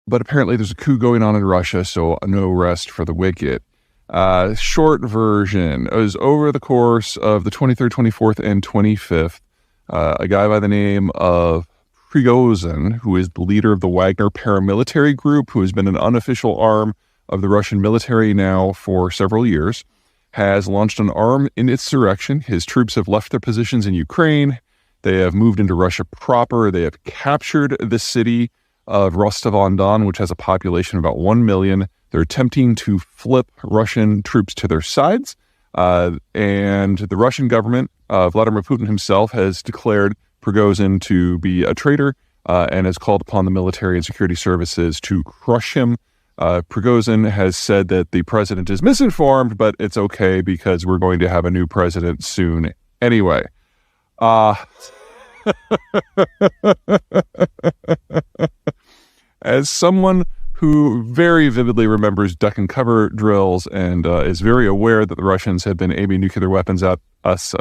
But apparently there's a coup going on in Russia, so no rest for the wicked. Short version is over the course of the 23rd, 24th, and 25th, a guy by the name of Prigozhin, who is the leader of the Wagner paramilitary group, who has been an unofficial arm of the Russian military now for several years, has launched an armed insurrection. His troops have left their positions in Ukraine. They have moved into Russia proper. They have captured the city of Rostov-on-Don, which has a population of about 1 million. They're attempting to flip Russian troops to their sides. And the Russian government, Vladimir Putin himself, has declared Prigozhin to be a traitor and has called upon the military and security services to crush him. Prigozhin has said that the president is misinformed, but it's okay because we're going to have a new president soon anyway. As someone who very vividly remembers duck and cover drills and is very aware that the Russians have been aiming nuclear weapons at us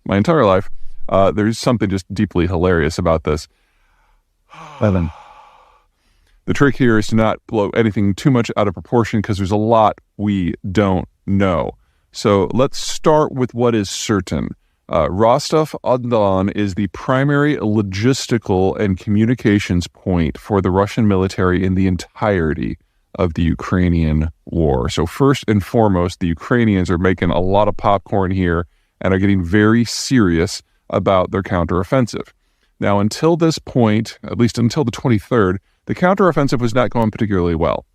my entire life, there's something just deeply hilarious about this. Evan. The trick here is to not blow anything too much out of proportion because there's a lot we don't know. So let's start with what is certain. Rostov-on-Don is the primary logistical and communications point for the Russian military in the entirety of the Ukrainian war. So first and foremost, the Ukrainians are making a lot of popcorn here and are getting very serious about their counteroffensive. Now, until this point, at least until the 23rd, the counteroffensive was not going particularly well.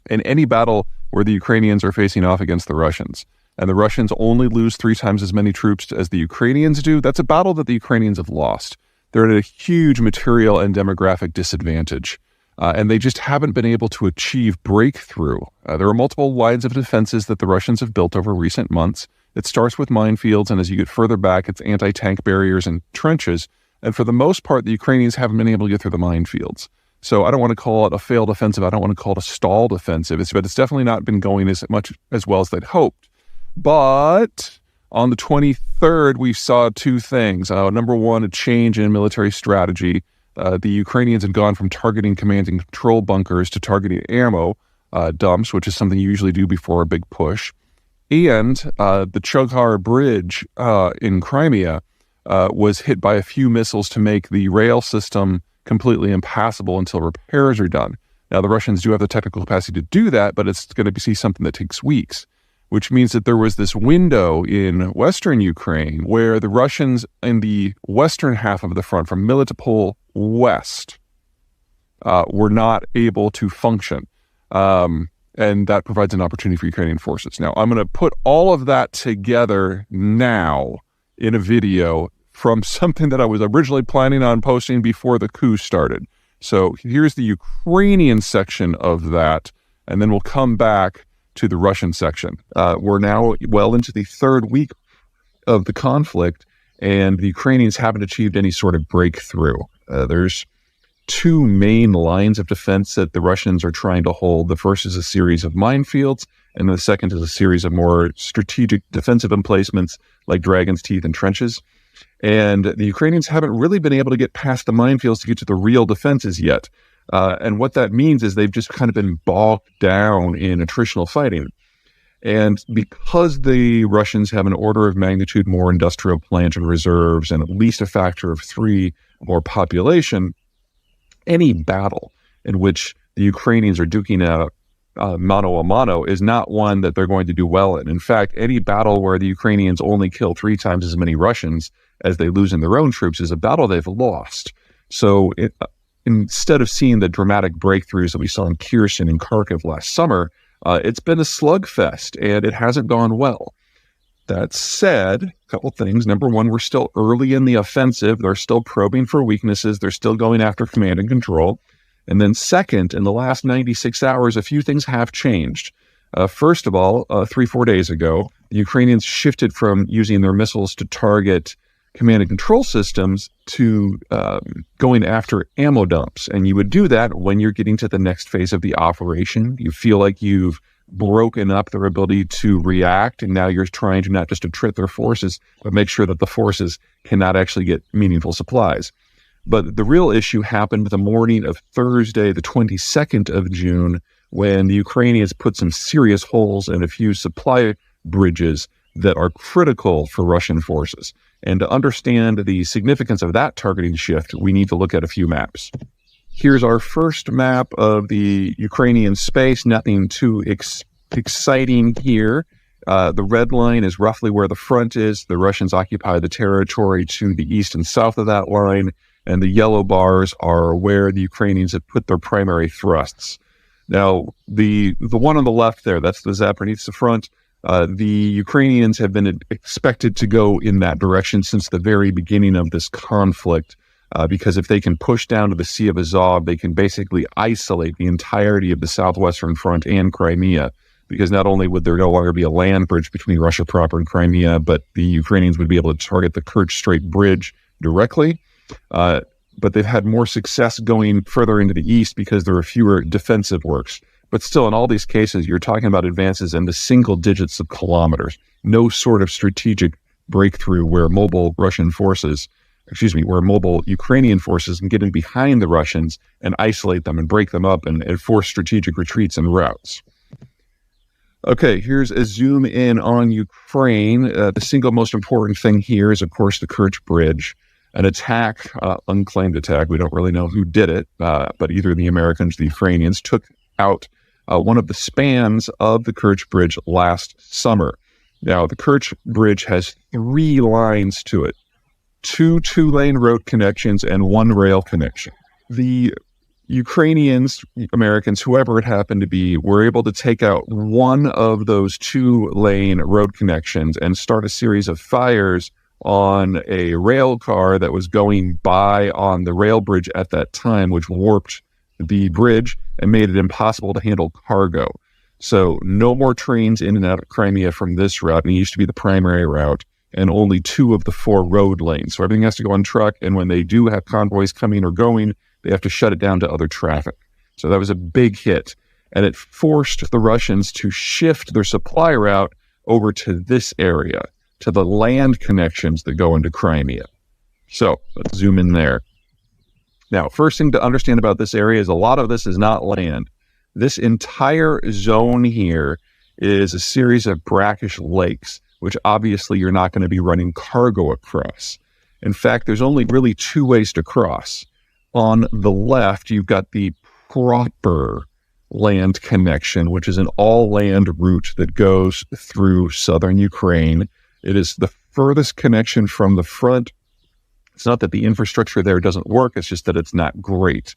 In any battle where the Ukrainians are facing off against the Russians, and the Russians only lose 3 times as many troops as the Ukrainians do, that's a battle that the Ukrainians have lost. They're at a huge material and demographic disadvantage, and they just haven't been able to achieve breakthrough. There are multiple lines of defenses that the Russians have built over recent months. It starts with minefields, and as you get further back, it's anti-tank barriers and trenches. And for the most part, the Ukrainians haven't been able to get through the minefields. So I don't want to call it a failed offensive. I don't want to call it a stalled offensive. But it's definitely not been going as much as well as they'd hoped. But on the 23rd, we saw 2 things. Number one, a change in military strategy. The Ukrainians had gone from targeting command and control bunkers to targeting ammo dumps, which is something you usually do before a big push. And the Chughar Bridge in Crimea was hit by a few missiles to make the rail system completely impassable until repairs are done. Now, the Russians do have the technical capacity to do that, but it's going to be something that takes weeks, which means that there was this window in Western Ukraine where the Russians in the western half of the front, from Melitopol west, were not able to function. And that provides an opportunity for Ukrainian forces. Now, I'm going to put all of that together now in a video from something that I was originally planning on posting before the coup started. So here's the Ukrainian section of that, and then we'll come back to the Russian section. We're now well into the 3rd week of the conflict, and the Ukrainians haven't achieved any sort of breakthrough. There's 2 main lines of defense that the Russians are trying to hold. The first is a series of minefields, and the second is a series of more strategic defensive emplacements like Dragon's Teeth and trenches. And the Ukrainians haven't really been able to get past the minefields to get to the real defenses yet. And what that means is they've just kind of been bogged down in attritional fighting. And because the Russians have an order of magnitude more industrial plant and reserves and at least a factor of 3 more population, any battle in which the Ukrainians are duking out mano a mano is not one that they're going to do well in. In fact, any battle where the Ukrainians only kill 3 times as many Russians as they lose in their own troops is a battle they've lost. So instead of seeing the dramatic breakthroughs that we saw in Kherson and Kharkiv last summer, it's been a slugfest, and it hasn't gone well. That said, a couple things. Number one, we're still early in the offensive. They're still probing for weaknesses. They're still going after command and control. And then second, in the last 96 hours, a few things have changed. First of all, 3-4 days ago, the Ukrainians shifted from using their missiles to target command and control systems to going after ammo dumps. And you would do that when you're getting to the next phase of the operation. You feel like you've broken up their ability to react, and now you're trying to not just attrit their forces, but make sure that the forces cannot actually get meaningful supplies. But the real issue happened the morning of Thursday, the 22nd of June, when the Ukrainians put some serious holes in a few supply bridges that are critical for Russian forces. And to understand the significance of that targeting shift, we need to look at a few maps. Here's our first map of the Ukrainian space. Nothing too exciting here. The red line is roughly where the front is. The Russians occupy the territory to the east and south of that line, and the yellow bars are where the Ukrainians have put their primary thrusts. Now, the one on the left there, that's the Zaporozhye front. The Ukrainians have been expected to go in that direction since the very beginning of this conflict, because if they can push down to the Sea of Azov, they can basically isolate the entirety of the southwestern front and Crimea, because not only would there no longer be a land bridge between Russia proper and Crimea, but the Ukrainians would be able to target the Kerch Strait Bridge directly. But they've had more success going further into the east because there are fewer defensive works. But still, in all these cases, you're talking about advances in the single digits of kilometers. No sort of strategic breakthrough where mobile Ukrainian forces can get in behind the Russians and isolate them and break them up and force strategic retreats and routes. Okay, here's a zoom in on Ukraine. The single most important thing here is, of course, the Kerch Bridge. An attack, unclaimed attack, we don't really know who did it, but either the Americans or the Ukrainians took out one of the spans of the Kerch Bridge last summer. Now, the Kerch Bridge has 3 lines to it, 2 two-lane road connections and 1 rail connection. The Ukrainians, Americans, whoever it happened to be, were able to take out one of those 2-lane road connections and start a series of fires on a rail car that was going by on the rail bridge at that time, which warped the bridge and made it impossible to handle cargo. So no more trains in and out of Crimea from this route, and it used to be the primary route, and only 2 of the 4 road lanes. So everything has to go on truck, and when they do have convoys coming or going, they have to shut it down to other traffic. So that was a big hit, and it forced the Russians to shift their supply route over to this area, to the land connections that go into Crimea. So let's zoom in there. Now, first thing to understand about this area is a lot of this is not land. This entire zone here is a series of brackish lakes, which obviously you're not going to be running cargo across. In fact, there's only really 2 ways to cross. On the left, you've got the proper land connection, which is an all-land route that goes through southern Ukraine. It is the furthest connection from the front. It's not that the infrastructure there doesn't work, it's just that it's not great.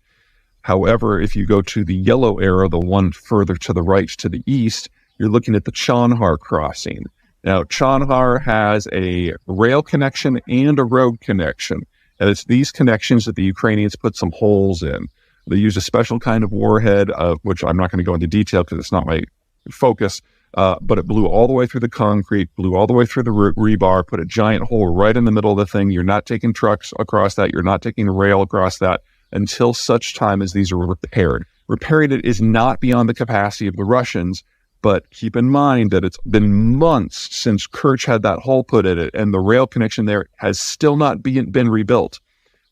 However, if you go to the yellow arrow, the one further to the right to the east, you're looking at the Chonhar crossing. Now, Chonhar has a rail connection and a road connection, and it's these connections that the Ukrainians put some holes in. They use a special kind of warhead, which I'm not going to go into detail because it's not my focus, but it blew all the way through the concrete, blew all the way through the rebar, put a giant hole right in the middle of the thing. You're not taking trucks across that. You're not taking rail across that until such time as these are repaired. Repairing it is not beyond the capacity of the Russians, but keep in mind that it's been months since Kerch had that hole put in it, and the rail connection there has still not been rebuilt.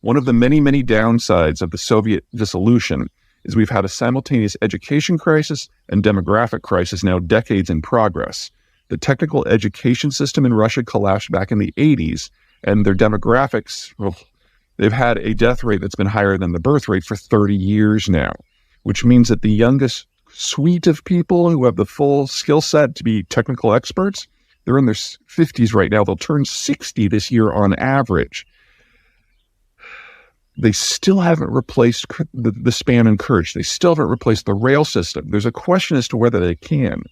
One of the many, many downsides of the Soviet dissolution is we've had a simultaneous education crisis and demographic crisis now decades in progress. The technical education system in Russia collapsed back in the 80s, and their demographics, they've had a death rate that's been higher than the birth rate for 30 years now, which means that the youngest suite of people who have the full skill set to be technical experts, they're in their 50s right now. They'll turn 60 this year on average. They still haven't replaced the span and Kerch. They still haven't replaced the rail system. There's a question as to whether they can.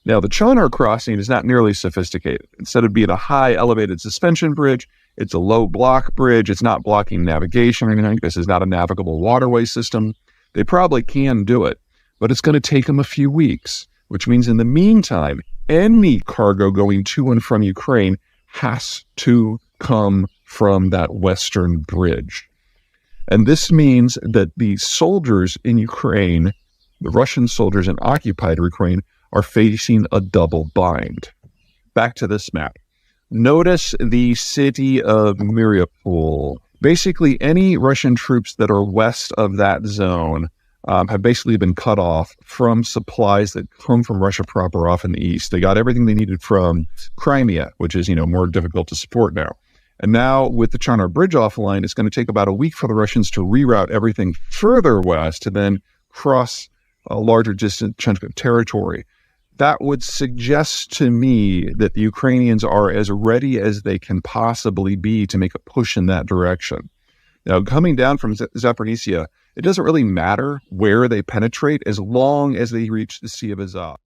Now, the Chonhar crossing is not nearly sophisticated. Instead of being a high elevated suspension bridge, it's a low block bridge. It's not blocking navigation or anything. This is not a navigable waterway system. They probably can do it, but it's going to take them a few weeks, which means in the meantime, any cargo going to and from Ukraine has to come from that western bridge. And this means that the soldiers in Ukraine, the Russian soldiers in occupied Ukraine, are facing a double bind. Back to this map. Notice the city of Mariupol Basically, any Russian troops that are west of that zone have basically been cut off from supplies that come from Russia proper off in the east. They got everything they needed from Crimea, which is, more difficult to support now. And now with the Channor Bridge offline, it's going to take about a week for the Russians to reroute everything further west to then cross a larger distant chunk of territory. That would suggest to me that the Ukrainians are as ready as they can possibly be to make a push in that direction. Now, coming down from Zaporizhzhia, it doesn't really matter where they penetrate as long as they reach the Sea of Azov.